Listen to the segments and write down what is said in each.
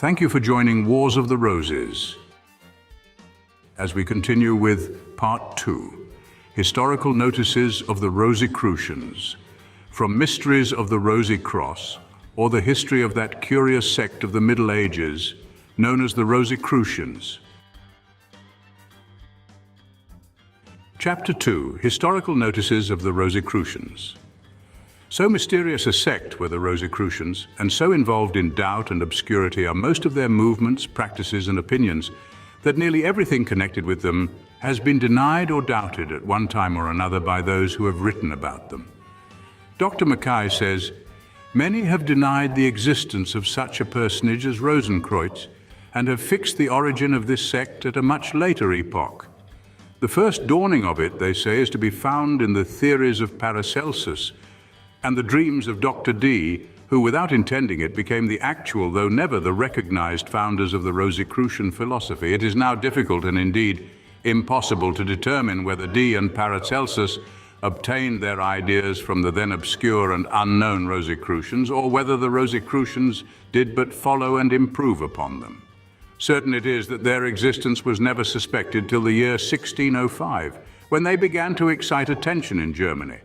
Thank you for joining Wars of the Roses as we continue with Part 2, Historical Notices of the Rosicrucians, from Mysteries of the Rosicrucians, or the history of that curious sect of the Middle Ages known as the Rosicrucians. Chapter 2, Historical Notices of the Rosicrucians. So mysterious a sect were the Rosicrucians, and so involved in doubt and obscurity are most of their movements, practices, and opinions, that nearly everything connected with them has been denied or doubted at one time or another by those who have written about them. Dr. Mackay says, "Many have denied the existence of such a personage as Rosencreutz, and have fixed the origin of this sect at a much later epoch. The first dawning of it, they say, is to be found in the theories of Paracelsus and the dreams of Dr. Dee, who, without intending it, became the actual, though never the recognized, founders of the Rosicrucian philosophy. It is now difficult and indeed impossible to determine whether Dee and Paracelsus obtained their ideas from the then obscure and unknown Rosicrucians, or whether the Rosicrucians did but follow and improve upon them. Certain it is that their existence was never suspected till the year 1605, when they began to excite attention in Germany.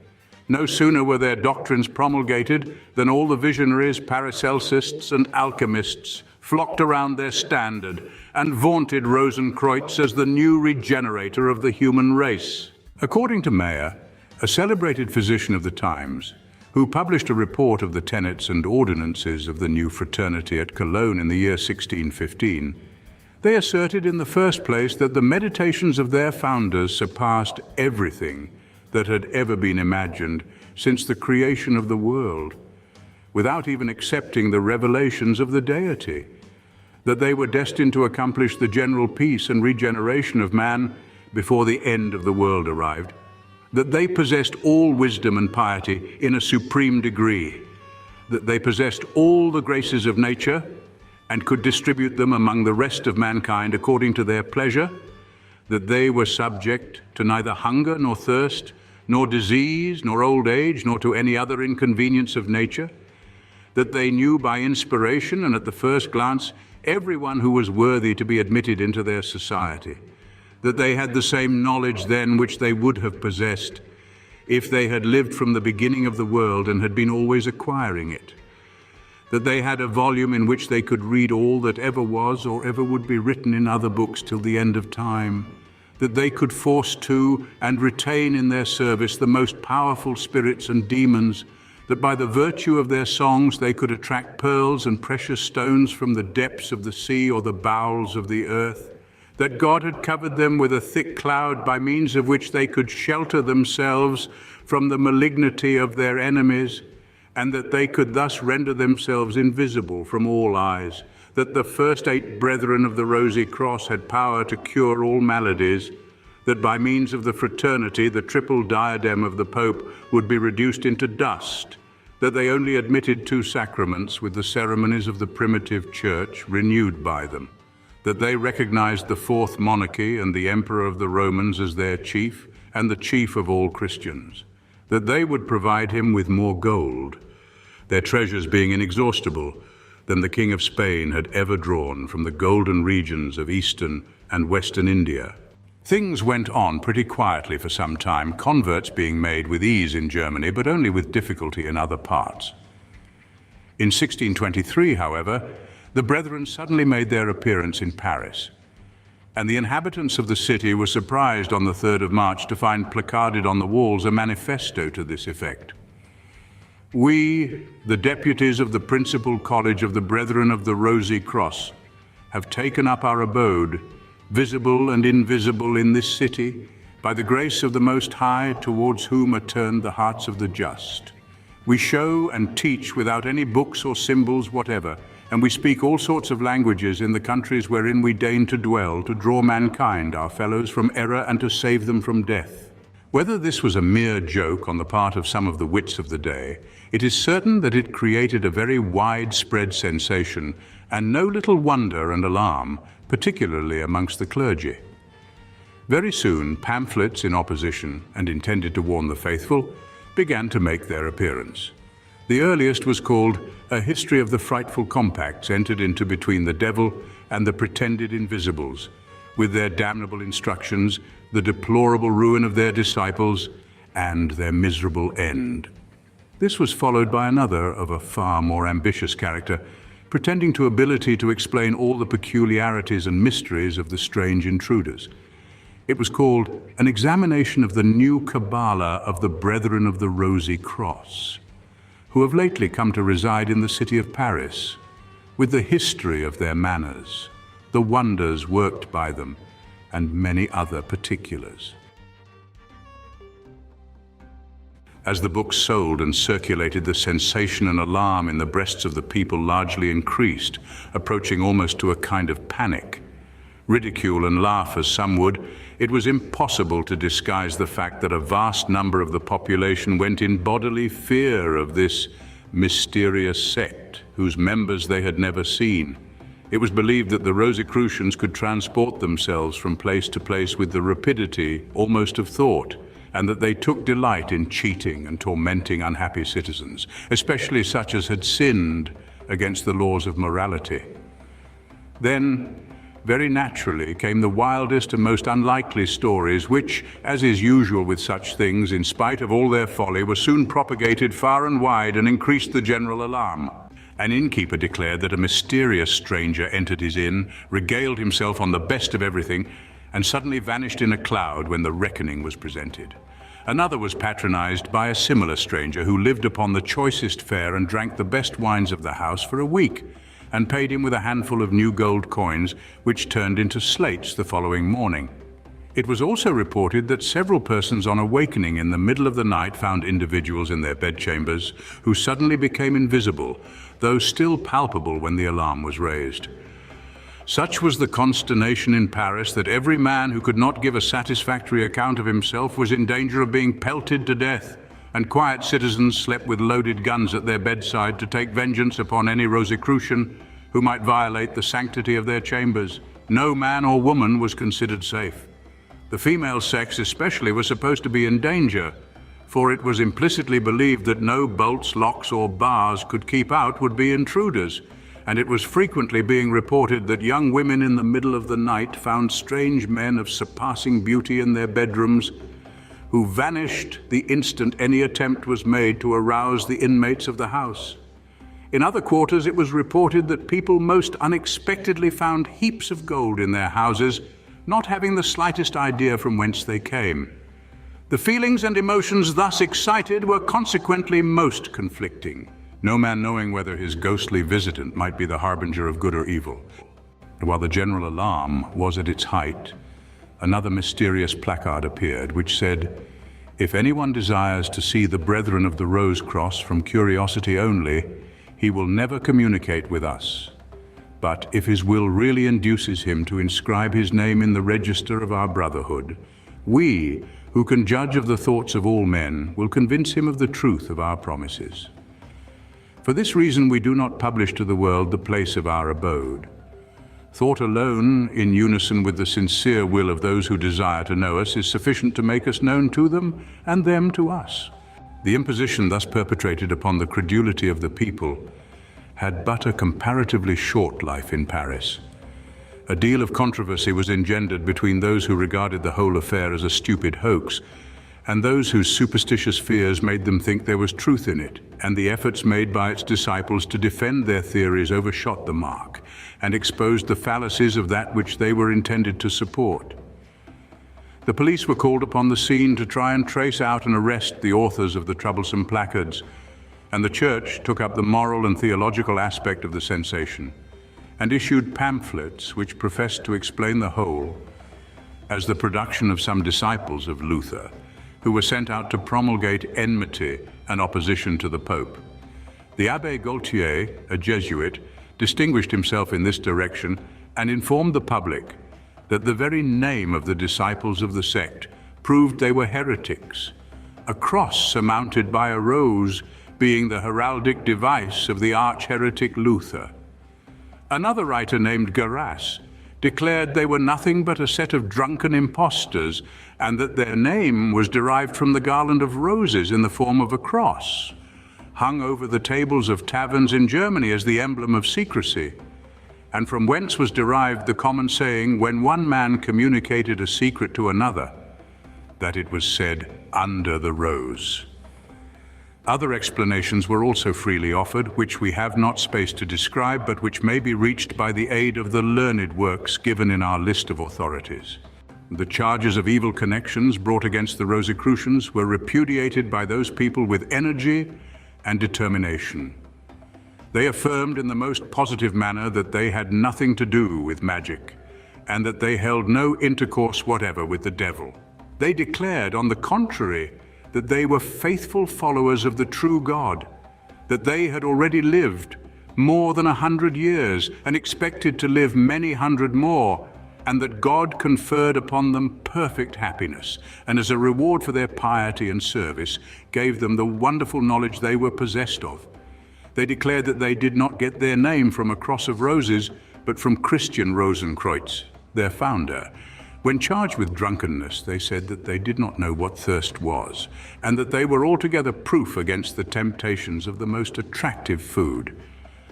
No sooner were their doctrines promulgated than all the visionaries, Paracelsists, and alchymists flocked around their standard and vaunted Rosencreutz as the new regenerator of the human race. According to Mackay, a celebrated physician of the times, who published a report of the tenets and ordinances of the new fraternity at Cologne in the year 1615, they asserted in the first place that the meditations of their founders surpassed everything that had ever been imagined since the creation of the world, without even accepting the revelations of the deity, that they were destined to accomplish the general peace and regeneration of man before the end of the world arrived, that they possessed all wisdom and piety in a supreme degree, that they possessed all the graces of nature and could distribute them among the rest of mankind according to their pleasure, that they were subject to neither hunger nor thirst, nor disease, nor old age, nor to any other inconvenience of nature, that they knew by inspiration and at the first glance everyone who was worthy to be admitted into their society, that they had the same knowledge then which they would have possessed if they had lived from the beginning of the world and had been always acquiring it, that they had a volume in which they could read all that ever was or ever would be written in other books till the end of time, that they could force to and retain in their service the most powerful spirits and demons, that by the virtue of their songs they could attract pearls and precious stones from the depths of the sea or the bowels of the earth, that God had covered them with a thick cloud by means of which they could shelter themselves from the malignity of their enemies, and that they could thus render themselves invisible from all eyes, that the first 8 brethren of the Rosicrucians had power to cure all maladies, that by means of the fraternity the triple diadem of the Pope would be reduced into dust, that they only admitted 2 sacraments with the ceremonies of the primitive church renewed by them, that they recognized the 4th monarchy and the Emperor of the Romans as their chief and the chief of all Christians, that they would provide him with more gold, their treasures being inexhaustible, than the King of Spain had ever drawn from the golden regions of Eastern and Western India. Things went on pretty quietly for some time, converts being made with ease in Germany, but only with difficulty in other parts. In 1623, however, the brethren suddenly made their appearance in Paris, and the inhabitants of the city were surprised on the 3rd of March to find placarded on the walls a manifesto to this effect: "We, the deputies of the principal college of the Brethren of the Rosicrucians, have taken up our abode, visible and invisible, in this city, by the grace of the Most High, towards whom are turned the hearts of the just. We show and teach without any books or symbols whatever, and we speak all sorts of languages in the countries wherein we deign to dwell, to draw mankind, our fellows, from error and to save them from death." Whether this was a mere joke on the part of some of the wits of the day, it is certain that it created a very widespread sensation, and no little wonder and alarm, particularly amongst the clergy. Very soon, pamphlets in opposition and intended to warn the faithful began to make their appearance. The earliest was called A History of the Frightful Compacts entered into between the devil and the pretended invisibles, with their damnable instructions, the deplorable ruin of their disciples, and their miserable end. This was followed by another of a far more ambitious character, pretending to ability to explain all the peculiarities and mysteries of the strange intruders. It was called An Examination of the New Kabbalah of the Brethren of the Rosicrucians, who have lately come to reside in the city of Paris, with the history of their manners, the wonders worked by them, and many other particulars. As the book sold and circulated, the sensation and alarm in the breasts of the people largely increased, approaching almost to a kind of panic. Ridicule and laugh as some would, it was impossible to disguise the fact that a vast number of the population went in bodily fear of this mysterious sect, whose members they had never seen. It was believed that the Rosicrucians could transport themselves from place to place with the rapidity almost of thought, and that they took delight in cheating and tormenting unhappy citizens, especially such as had sinned against the laws of morality. Then, very naturally, came the wildest and most unlikely stories which, as is usual with such things, in spite of all their folly, were soon propagated far and wide and increased the general alarm. An innkeeper declared that a mysterious stranger entered his inn, regaled himself on the best of everything, and suddenly vanished in a cloud when the reckoning was presented. Another was patronized by a similar stranger who lived upon the choicest fare and drank the best wines of the house for a week, and paid him with a handful of new gold coins, which turned into slates the following morning. It was also reported that several persons on awakening in the middle of the night found individuals in their bedchambers who suddenly became invisible, though still palpable when the alarm was raised. Such was the consternation in Paris that every man who could not give a satisfactory account of himself was in danger of being pelted to death, and quiet citizens slept with loaded guns at their bedside to take vengeance upon any Rosicrucian who might violate the sanctity of their chambers. No man or woman was considered safe. The female sex especially was supposed to be in danger, for it was implicitly believed that no bolts, locks, or bars could keep out would-be intruders, and it was frequently being reported that young women in the middle of the night found strange men of surpassing beauty in their bedrooms, who vanished the instant any attempt was made to arouse the inmates of the house. In other quarters, it was reported that people most unexpectedly found heaps of gold in their houses, not having the slightest idea from whence they came. The feelings and emotions thus excited were consequently most conflicting, no man knowing whether his ghostly visitant might be the harbinger of good or evil. While the general alarm was at its height, another mysterious placard appeared which said, "If anyone desires to see the Brethren of the Rosecross from curiosity only, he will never communicate with us. But if his will really induces him to inscribe his name in the register of our brotherhood, we, who can judge of the thoughts of all men, will convince him of the truth of our promises. For this reason we do not publish to the world the place of our abode. Thought alone, in unison with the sincere will of those who desire to know us, is sufficient to make us known to them, and them to us." The imposition thus perpetrated upon the credulity of the people had but a comparatively short life in Paris. A deal of controversy was engendered between those who regarded the whole affair as a stupid hoax, and those whose superstitious fears made them think there was truth in it, and the efforts made by its disciples to defend their theories overshot the mark, and exposed the fallacies of that which they were intended to support. The police were called upon the scene to try and trace out and arrest the authors of the troublesome placards, and the Church took up the moral and theological aspect of the sensation, and issued pamphlets which professed to explain the whole as the production of some disciples of Luther, who were sent out to promulgate enmity and opposition to the Pope. The Abbé Gaultier, a Jesuit, distinguished himself in this direction and informed the public that the very name of the disciples of the sect proved they were heretics, a cross surmounted by a rose being the heraldic device of the arch-heretic Luther. Another writer named Garas declared they were nothing but a set of drunken impostors, and that their name was derived from the garland of roses in the form of a cross. hung over the tables of taverns in Germany as the emblem of secrecy, and from whence was derived the common saying, when one man communicated a secret to another, that it was said under the rose. Other explanations were also freely offered, which we have not space to describe, but which may be reached by the aid of the learned works given in our list of authorities. The charges of evil connections brought against the Rosicrucians were repudiated by those people with energy and determination. They affirmed in the most positive manner that they had nothing to do with magic, and that they held no intercourse whatever with the devil. They declared, on the contrary, that they were faithful followers of the true God, that they had already lived more than 100 years and expected to live many hundred more, and that God conferred upon them perfect happiness, and as a reward for their piety and service, gave them the wonderful knowledge they were possessed of. They declared that they did not get their name from a cross of roses, but from Christian Rosencreutz, their founder. When charged with drunkenness, they said that they did not know what thirst was, and that they were altogether proof against the temptations of the most attractive food.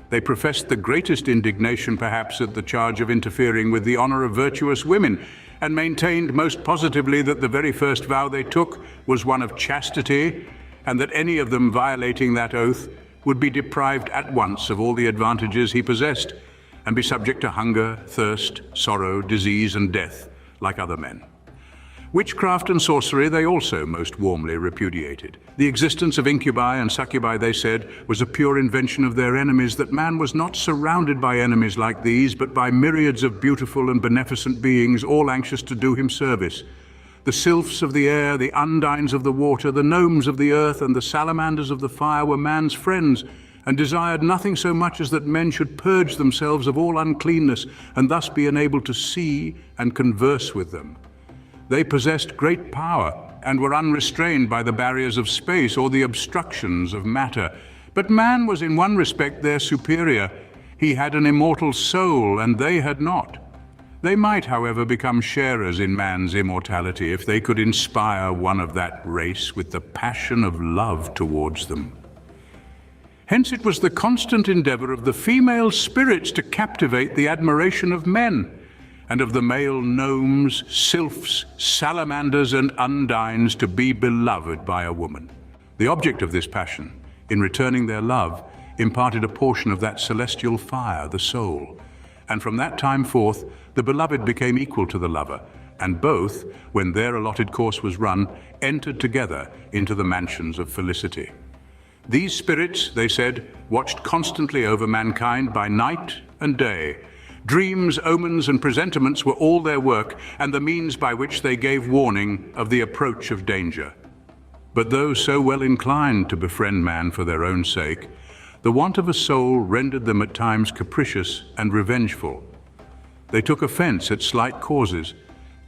They professed the greatest indignation, perhaps, at the charge of interfering with the honor of virtuous women, and maintained most positively that the very first vow they took was one of chastity, and that any of them violating that oath would be deprived at once of all the advantages he possessed, and be subject to hunger, thirst, sorrow, disease, and death, like other men. Witchcraft and sorcery they also most warmly repudiated. The existence of incubi and succubi, they said, was a pure invention of their enemies, that man was not surrounded by enemies like these, but by myriads of beautiful and beneficent beings, all anxious to do him service. The sylphs of the air, the undines of the water, the gnomes of the earth, and the salamanders of the fire were man's friends, and desired nothing so much as that men should purge themselves of all uncleanness, and thus be enabled to see and converse with them. They possessed great power, and were unrestrained by the barriers of space or the obstructions of matter. But man was in one respect their superior. He had an immortal soul, and they had not. They might, however, become sharers in man's immortality if they could inspire one of that race with the passion of love towards them. Hence it was the constant endeavor of the female spirits to captivate the admiration of men, and of the male gnomes, sylphs, salamanders, and undines to be beloved by a woman. The object of this passion, in returning their love, imparted a portion of that celestial fire, the soul, and from that time forth the beloved became equal to the lover, and both, when their allotted course was run, entered together into the mansions of felicity. These spirits, they said, watched constantly over mankind by night and day. Dreams, omens, and presentiments were all their work, and the means by which they gave warning of the approach of danger. But though so well inclined to befriend man for their own sake, the want of a soul rendered them at times capricious and revengeful. They took offense at slight causes,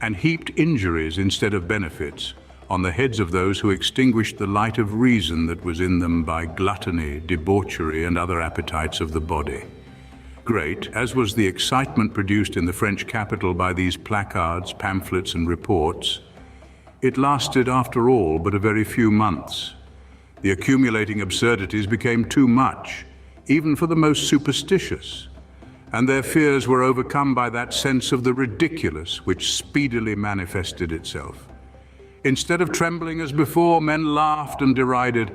and heaped injuries instead of benefits on the heads of those who extinguished the light of reason that was in them by gluttony, debauchery, and other appetites of the body. Great as was the excitement produced in the French capital by these placards, pamphlets, and reports, it lasted, after all, but a very few months. The accumulating absurdities became too much, even for the most superstitious, and their fears were overcome by that sense of the ridiculous which speedily manifested itself. Instead of trembling as before, men laughed and derided,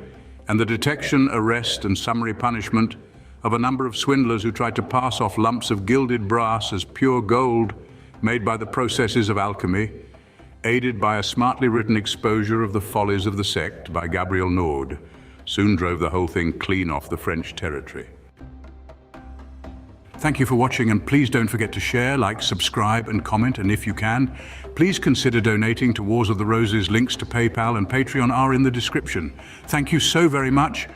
and the detection, arrest, and summary punishment of a number of swindlers who tried to pass off lumps of gilded brass as pure gold made by the processes of alchemy, aided by a smartly written exposure of the follies of the sect by Gabriel Naud, soon drove the whole thing clean off the French territory. Thank you for watching, and please don't forget to share, like, subscribe, and comment, and if you can, please consider donating to Wars of the Roses. Links to PayPal and Patreon are in the description. Thank you so very much.